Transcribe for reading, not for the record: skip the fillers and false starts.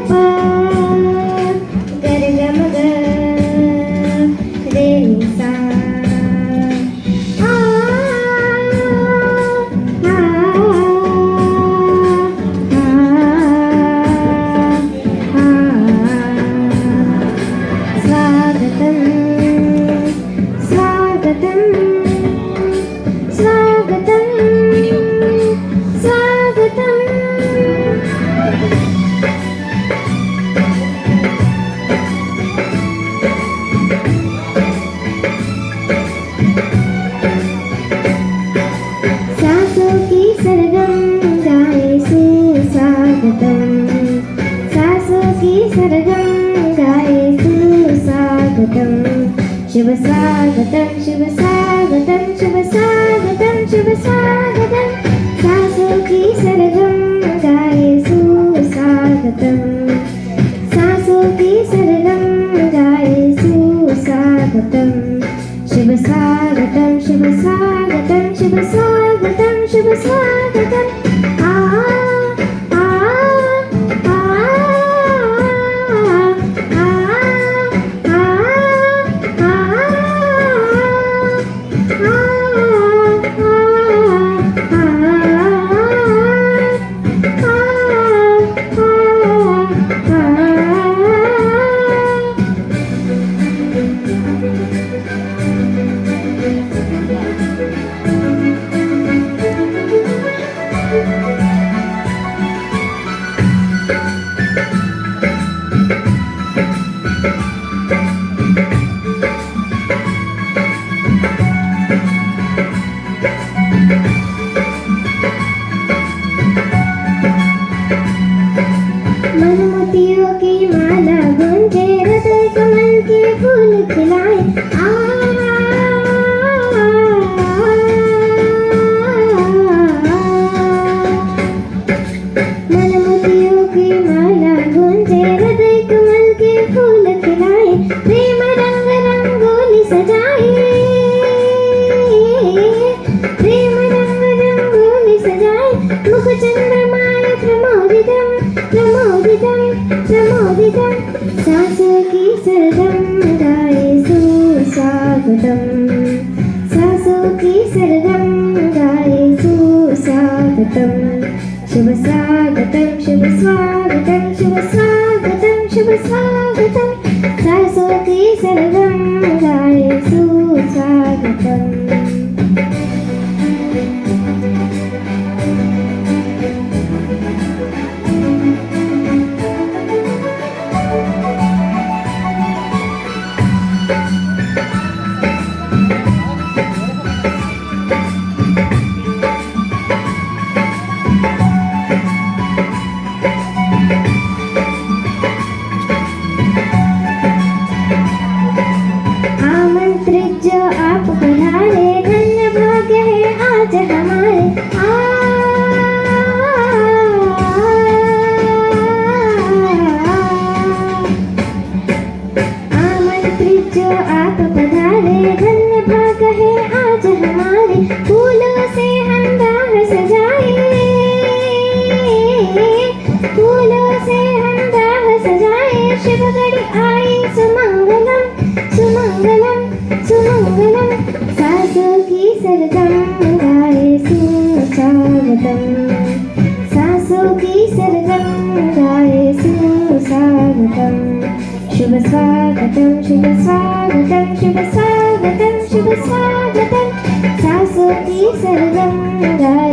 पा गर ग म ग रे नि सा आ आ आ स्वागतं स्वागतं स्वागतं स्वागतं सासों की सरगम गाए सुस्वागतम सासों की सरगम गाए सुस्वागतम शुभ स्वागतम शुभ स्वागतम शुभ स्वागतम शुभ स्वागतम सासों की सरगम गाए सुस्वागतम सासों की सरगम गाए सुस्वागतम शुभ स्वागतम शुभ स्वागतम शुभ स्वागतम शुभ स्वागतम आ आ आ आ मनमोतियों की माला गूंजे हृदय कमल के फूल खिलाए मनमोतियों की माला गूंजे हृदय कमल के फूल खिलाए प्रेम रंग रंगोली सजाए प्रेम रंग रंगोली सजाए मुख चंद्रमाय प्रमोदितम प्रमोदितम प्रमोदितम सासों की सरगम गाए सुस्वागतम सासों की सरगम गाए सुस्वागतम शुभ स्वागतम शुभ स्वागतम शुभ स्वागतम शुभ स्वागतम सासों की सरगम गाए सुस्वागतम आमंत्रित जो आप पधारे धन्य भाग्य है आज हमारे आमंत्रित जो आप पधारे धन्य भाग्य है आज हमारे फूलों से हम बाग सजाए फूलों से हम बाग सजाए शुभ घड़ी आई सुमंगलम सुमंगलम सुमंगलम सासों की सरगम गाए सुस्वागतम सासों की सरगम गाए सुस्वागतम शुभ स्वागतम शुभ स्वागतम शुभ स्वागतम शुभ स्वागतम सासों की सरगम गाए